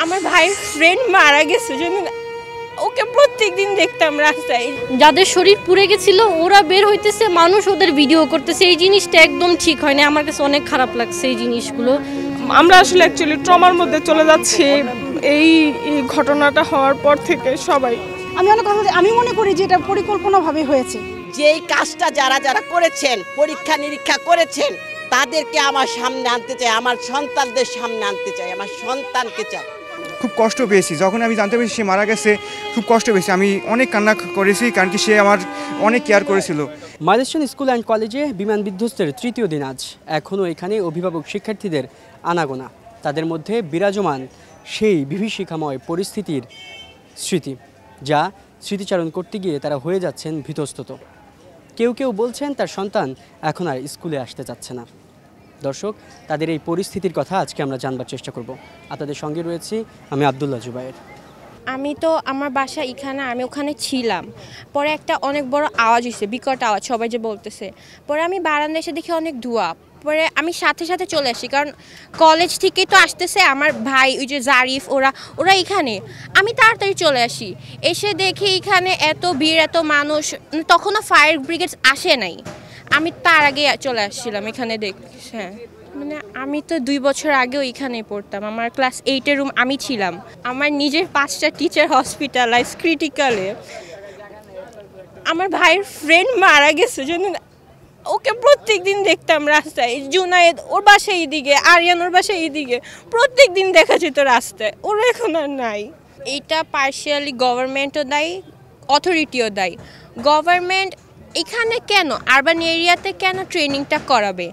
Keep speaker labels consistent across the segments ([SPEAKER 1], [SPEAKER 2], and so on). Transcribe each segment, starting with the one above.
[SPEAKER 1] আমার ভাইয়ের ফ্রেন্ড মারা গেছে জন্য ওকে প্রত্যেকদিন দেখতাম রাস্তায়।
[SPEAKER 2] যাদের শরীর পুড়ে গেছিল ওরা বের হইতেছে, মানুষ ওদের ভিডিও করতেছে, এই জিনিসটা একদম ঠিক হয় না। আমার কাছে অনেক খারাপ লাগছে এই জিনিসগুলো।
[SPEAKER 3] আমরা আসলে অ্যাকচুয়ালি ট্রমার মধ্যে চলে যাচ্ছি এই ঘটনাটা হওয়ার পর থেকে সবাই।
[SPEAKER 4] আমি মনে করি যে এটা পরিকল্পনাভাবে হয়েছে।
[SPEAKER 5] যেই কাজটা যারা যারা করেছেন, পরীক্ষা নিরীক্ষা করেছেন, তাদেরকে আমার সামনে আনতে চাই, আমার সন্তানদের সামনে আনতে চাই, আমার সন্তানকে চাই।
[SPEAKER 6] খুব কষ্ট পেয়েছি যখন আমি জানতে পেরেছি সে মারা গেছে, খুব কষ্ট পেয়েছি। আমি অনেক কান্না করেছি, কারণ কি সে আমার অনেক কেয়ার করেছিল।
[SPEAKER 7] মাইলস্টোন স্কুল অ্যান্ড কলেজে বিমান বিধ্বস্তের তৃতীয় দিন আজ। এখনও এখানে অভিভাবক শিক্ষার্থীদের আনাগোনা, তাদের মধ্যে বিরাজমান সেই বিভীষিকাময় পরিস্থিতির স্মৃতি, যা স্মৃতিচারণ করতে গিয়ে তারা হয়ে যাচ্ছেন ভীতস্তত। কেউ কেউ বলছেন তার সন্তান এখন আর স্কুলে আসতে চাচ্ছে না। দর্শক, তাদের এই পরিস্থিতির কথা আজকে আমরা জানবার চেষ্টা করব। আপনাদের সঙ্গে রয়েছি আমি আব্দুল্লাহ জুবায়ের।
[SPEAKER 1] আমি তো আমার বাসা এখানে, আমি ওখানে ছিলাম। পরে একটা অনেক বড় আওয়াজ হয়েছে, বিকট আওয়াজ, সবাই যে বলতেছে। পরে আমি বারান্দায় এসে দেখি অনেক ধোঁয়া। পরে আমি সাথে সাথে চলে আসি, কারণ কলেজ থেকেই তো আসতেছে আমার ভাই, ওই যে জারিফ, ওরা এখানে। আমি তাড়াতাড়ি চলে আসি, এসে দেখি এখানে এত ভিড়, এত মানুষ। তখনও ফায়ার ব্রিগেড আসে নাই, আমি তার আগে চলে আসছিলাম এখানে হ্যাঁ। মানে আমি তো 2 বছর আগেও এখানে পড়তাম, আমার ক্লাস 8-এর রুম আমি ছিলাম। আমার নিজের 5টা টিচার হসপিটালাইজ ক্রিটিক্যালে। আমার ভাইয়ের ফ্রেন্ড মারা গেছে জন্য ওকে প্রত্যেক দিন দেখতাম রাস্তায়। জুনায়েদ ওর বাসায় এইদিকে, আরিয়ান ওর বাসায় এইদিকে, প্রত্যেক দিন দেখা যেত রাস্তায়। ওরা এখন আর নাই। এইটা পার্শিয়ালি গভর্নমেন্টও দায়ী, অথরিটিও দায়ী। গভর্নমেন্ট এখানে কেন আরবান এরিয়াতে কেন ট্রেনিংটা করাবে,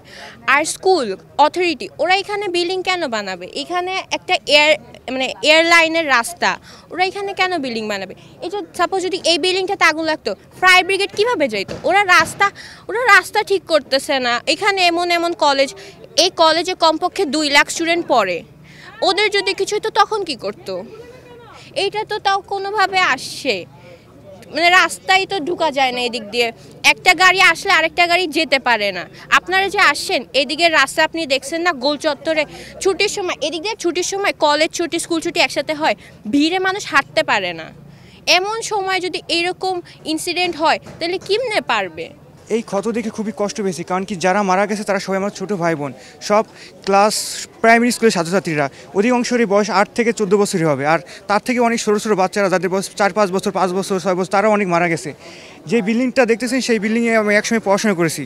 [SPEAKER 1] আর স্কুল অথরিটি ওরা এখানে বিল্ডিং কেন বানাবে? এখানে একটা এয়ারলাইনের রাস্তা, ওরা এখানে কেন বিল্ডিং বানাবে? এই যে সাপোজ যদি এই বিল্ডিংটাতে আগুন লাগতো, ফায়ার ব্রিগেড কীভাবে যাইতো? ওরা রাস্তা ঠিক করতেছে না। এখানে এমন কলেজ, এই কলেজে কমপক্ষে 2 লাখ স্টুডেন্ট পড়ে, ওদের যদি কিছু হতো তখন কি করতো? এইটা তো তাও কোনোভাবে আসছে, মানে রাস্তায় তো ঢুকা যায় না এদিক দিয়ে। একটা গাড়ি আসলে আরেকটা গাড়ি যেতে পারে না। আপনারা যে আসছেন এদিকে রাস্তা আপনি দেখছেন না, গোল চত্বরে ছুটির সময়, এদিক দিয়ে ছুটির সময় কলেজ ছুটি স্কুল ছুটি একসাথে হয়, ভিড়ে মানুষ হাঁটতে পারে না। এমন সময় যদি এরকম ইনসিডেন্ট হয় তাহলে কেমনে পারবে?
[SPEAKER 6] এই ক্ষত দেখে খুবই কষ্ট পেয়েছি, কারণ কি যারা মারা গেছে তারা সবাই আমার ছোটো ভাই বোন, সব ক্লাস প্রাইমারি স্কুলের ছাত্রছাত্রীরা। অধিকাংশেরই বয়স 8 থেকে 14 বছরই হবে, আর তার থেকে অনেক ছোটো বাচ্চারা যাদের বয়স 4-5 বছর, 5 বছর, 6 বছর, তারাও অনেক মারা গেছে। যে বিল্ডিংটা দেখতেছেন সেই বিল্ডিংয়ে আমি একসময় পড়াশোনা করেছি।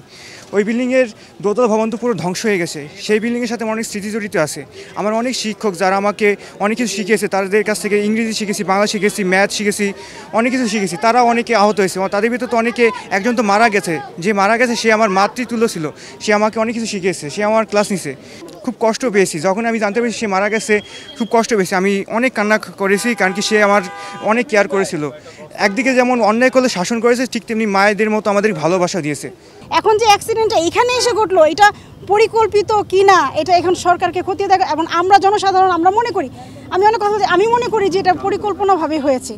[SPEAKER 6] ওই বিল্ডিংয়ের দোতলা ভবন তো পুরো ধ্বংস হয়ে গেছে। সেই বিল্ডিংয়ের সাথে আমার অনেক স্মৃতি জড়িত আছে। আমার অনেক শিক্ষক যারা আমাকে অনেক কিছু শিখিয়েছে, তাদের কাছ থেকে ইংরেজি শিখেছি, বাংলা শিখেছি, ম্যাথ শিখেছি, অনেক কিছু শিখেছি। তারা অনেকে আহত হয়েছে, তাদের ভিতরে তো অনেকে, একজন তো মারা গেছে। যে মারা গেছে সে আমার মাতৃতুল্য ছিল, সে আমাকে অনেক কিছু শিখিয়েছে, সে আমার ক্লাস নিছে। খুব কষ্ট পেয়েছি যখন আমি জানতে পেরেছি সে মারা গেছে, খুব কষ্ট পেয়েছি। আমি অনেক কান্না করেছি, কারণ কি সে আমার অনেক কেয়ার করেছিল। একদিকে যেমন অন্যায় করলে শাসন করেছে, ঠিক তেমনি মায়েদের মতো আমাদের ভালোবাসা দিয়েছে।
[SPEAKER 4] এখন যে অ্যাক্সিডেন্টটা এখানে এসে ঘটলো, এটা পরিকল্পিত কি না এটা এখন সরকারকে খতিয়ে দেখা, এবং আমরা জনসাধারণ আমরা মনে করি, আমি মনে করি যে এটা পরিকল্পনাভাবে হয়েছে।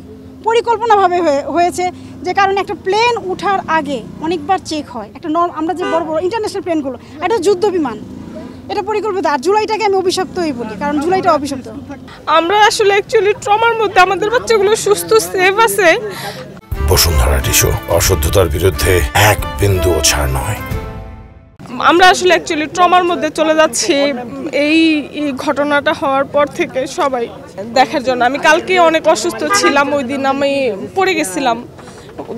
[SPEAKER 4] যে কারণে একটা প্লেন ওঠার আগে অনেকবার চেক হয়। একটা আমরা যে বড় বড় ইন্টারন্যাশনাল প্লেনগুলো, এটা যুদ্ধ বিমান, এটা পরিকল্পিত। আর জুলাইটাকে আমি অভিশপ্তই বলি, কারণ জুলাইটা অভিশপ্ত।
[SPEAKER 3] আমরা আসলে অ্যাকচুয়ালি ট্রমার মধ্যে, আমাদের বাচ্চাগুলো সুস্থ সেফ আছে।
[SPEAKER 8] বসুন্ধরা টিস্যু, অশুদ্ধতার বিরুদ্ধে এক বিন্দুও ছাড় নয়।
[SPEAKER 3] আমরা আসলে অ্যাকচুয়ালি ট্রমার মধ্যে চলে যাচ্ছি এই ঘটনাটা হওয়ার পর থেকে সবাই দেখার জন্য। আমি কালকে অনেক অসুস্থ ছিলাম, ওই দিন আমি পড়ে গেছিলাম,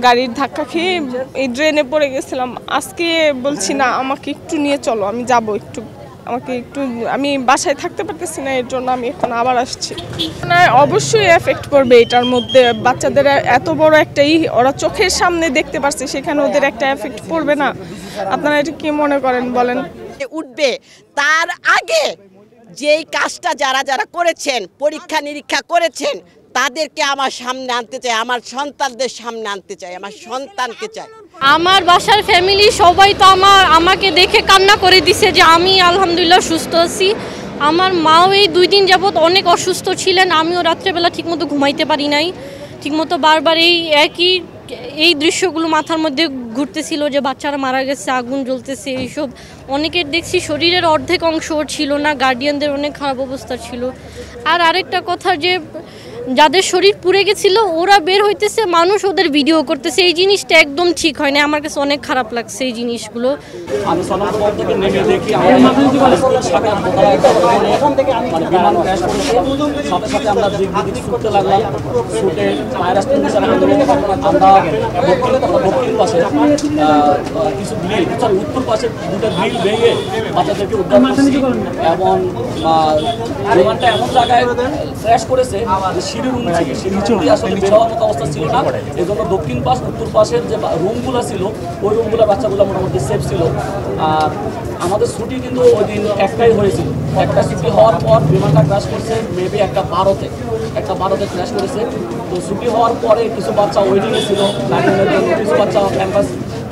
[SPEAKER 3] গাড়ির ধাক্কা খেয়ে এই ড্রেনে পড়ে গেছিলাম। আজকে বলছি না আমাকে একটু নিয়ে চলো, আমি যাব একটু, আমি বাসায় থাকতে পারতেছি না, এর জন্য আমি এখন আবার আসছি। না, অবশ্যই এফেক্ট পড়বে এটার মধ্যে। বাচ্চাদের এত বড় একটা ওরা চোখের সামনে দেখতে পাচ্ছে, সেখানে ওদের একটা এফেক্ট পড়বে না? আপনারা এটা কি মনে করেন বলেন?
[SPEAKER 5] উঠবে তার আগে যেই কাজটা যারা যারা করেছেন, পরীক্ষা নিরীক্ষা করেছেন, তাদেরকে আমার সামনে আনতে চাই, আমার সন্তানদের সামনে আনতে চাই, আমার সন্তানকে চাই।
[SPEAKER 2] আমার বাসার ফ্যামিলি সবাই তো আমাকে দেখে কান্না করে দিছে যে আমি আলহামদুলিল্লাহ সুস্থ আছি। আমার মাও এই 2 দিন যাবত অনেক অসুস্থ ছিলেন, আমিও রাত্রেবেলা ঠিকমতো ঘুমাইতে পারি নাই, ঠিকমতো বারবার এই একই এই দৃশ্যগুলো মাথার মধ্যে ঘুরতেছিল যে বাচ্চারা মারা গেছে, আগুন জ্বলতেছে, এইসব। অনেকের দেখছি শরীরের অর্ধেক অংশ ছিল না, গার্ডিয়ানদের অনেক খারাপ অবস্থা ছিল। আর আরেকটা কথা যে যাদের শরীর পুড়ে গেছিল ওরা বের হইতেছে, মানুষ ওদের ভিডিও করতেছে, এই জিনিসটা একদম ঠিক হয় না। আমার কাছে অনেক খারাপ লাগছে এই জিনিসগুলো।
[SPEAKER 9] আমি সনাতন থেকে নেমে দেখি বিমান ক্র্যাশ করেছে, সাথে সাথে আমরা দিক দিক ছুটতে লাগলাম। ছুটে ফায়ার এক্সটিংগুইশার আমরা দক্ষিণ পাশে কিছু গ্রিল, উত্তর পাশে দুটো গ্রিল ভেঙে বাচ্চাদেরকে উদ্ধার করছি। এবং বিমানটা এমন জায়গায় ক্র্যাশ করেছে সিঁড়ির রুম থেকে, সিঁড়ি আসলে বের হওয়ার মতো অবস্থা ছিল না। এই জন্য দক্ষিণ পাশ উত্তর পাশের যে রুমগুলো ছিল ওই রুমগুলো বাচ্চাগুলো মোটামুটি সেফ ছিল। আর আমাদের ছুটি কিন্তু ওই দিন একটাই হয়েছিল। একটা ছুটি হওয়ার পর বিমানটা ক্র্যাশ করছে মেবি একটা 12তে ক্র্যাশ করেছে। তো ছুটি হওয়ার পরে কিছু বাচ্চা ওয়েটিংয়ে ছিল, কিছু বাচ্চা ক্যাম্পাস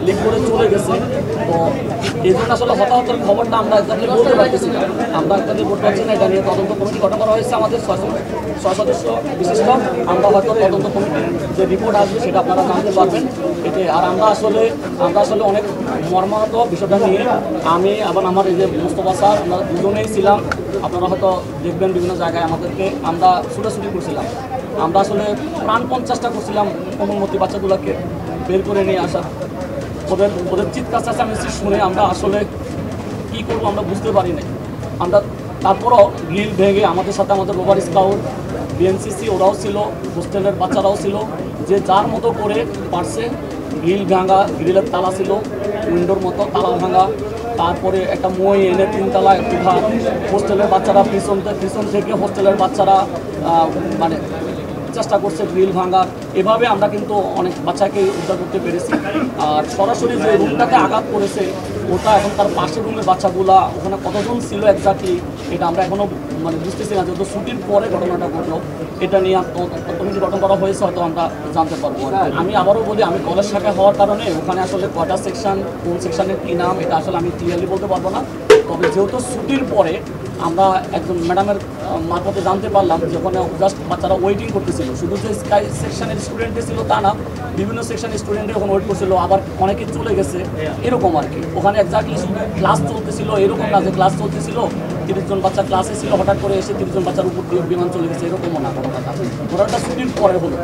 [SPEAKER 9] লিক করে চলে গেছে। তো এই জন্য আসলে হতাহতের খবরটা আমরা একদমই বলতে পারতেছি না, বলতে পারছি না। এটা নিয়ে তদন্ত কমিটি গঠন করা হয়েছে আমাদের 6 সদস্য বিশিষ্ট। আমরা হয়তো তদন্ত কমিটির যে রিপোর্ট আসবে সেটা আপনারা জানতে পারবেন এতে। আর আমরা আসলে অনেক মর্মাহত বিষয়টা নিয়ে। আমি আবার আমার এই যে মোস্তফা স্যার, আমরা দুজনেই ছিলাম। আপনারা হয়তো দেখবেন বিভিন্ন জায়গায় আমাদেরকে আমরা ছুটাছুটি করছিলাম। আমরা আসলে প্রাণপণ চেষ্টা করছিলাম কোমলমতি বাচ্চাগুলোকে বের করে নিয়ে আসা। ওদের চিৎকার চেঁচামেচি শুনে আমরা আসলে কী করবো আমরা বুঝতে পারি নাই। আমরা তারপরও গ্রিল ভেঙে আমাদের সাথে আমাদের রোভার স্কাউট, বিএনসিসি ওরাও ছিল, হোস্টেলের বাচ্চারাও ছিল, যে যার মতো করে পারছে গ্রিল ভাঙা, গ্রিলের তালা ছিল উইন্ডোর মতো, তালা ভাঙা। তারপরে একটা মই এনে 3 তলা উঠা, হোস্টেলের বাচ্চারা পিছন থেকে হোস্টেলের বাচ্চারা মানে চেষ্টা করছে গ্রিল ভাঙার। এভাবে আমরা কিন্তু অনেক বাচ্চাকে উদ্ধার করতে পেরেছি। আর সরাসরি যে রুমটাতে আঘাত করেছে ওটা এখন তার পাশের রুমের বাচ্চাগুলা ওখানে কতজন ছিল এক্স্যাক্টলি এটা আমরা এখনও মানে বুঝতেছি না। যেহেতু ছুটির পরে ঘটনাটা ঘটলো, এটা নিয়ে কমিটি গঠন করা হয়েছে, হয়তো আমরা জানতে পারবো। আমি আবারও বলি, আমি কলেজ শাখা হওয়ার কারণে ওখানে আসলে কয়টা সেকশন, কোন সেকশনের কী নাম এটা আসলে আমি ক্লিয়ারলি বলতে পারবো না। তবে যেহেতু ছুটির পরে আমরা একজন ম্যাডামের মারফতে জানতে পারলাম যে ওখানে জাস্ট বাচ্চারা ওয়েটিং করতেছিল। শুধু যে স্কাই সেকশনের স্টুডেন্টে ছিল তা না, বিভিন্ন সেকশনের স্টুডেন্টে ওখানে ওয়েট করছিল, আবার অনেকে চলে গেছে এরকম আর কি। ওখানে এক্স্যাক্টলি ক্লাস চলতেছিল এরকম না যে ক্লাস চলতেছিল 30 জন বাচ্চা ক্লাসে ছিল, হঠাৎ করে এসে 30 জন বাচ্চার উপর দিয়ে বিমান চলে গেছে, এরকমও না। ঘটনাটা ছুটির পরে হলো।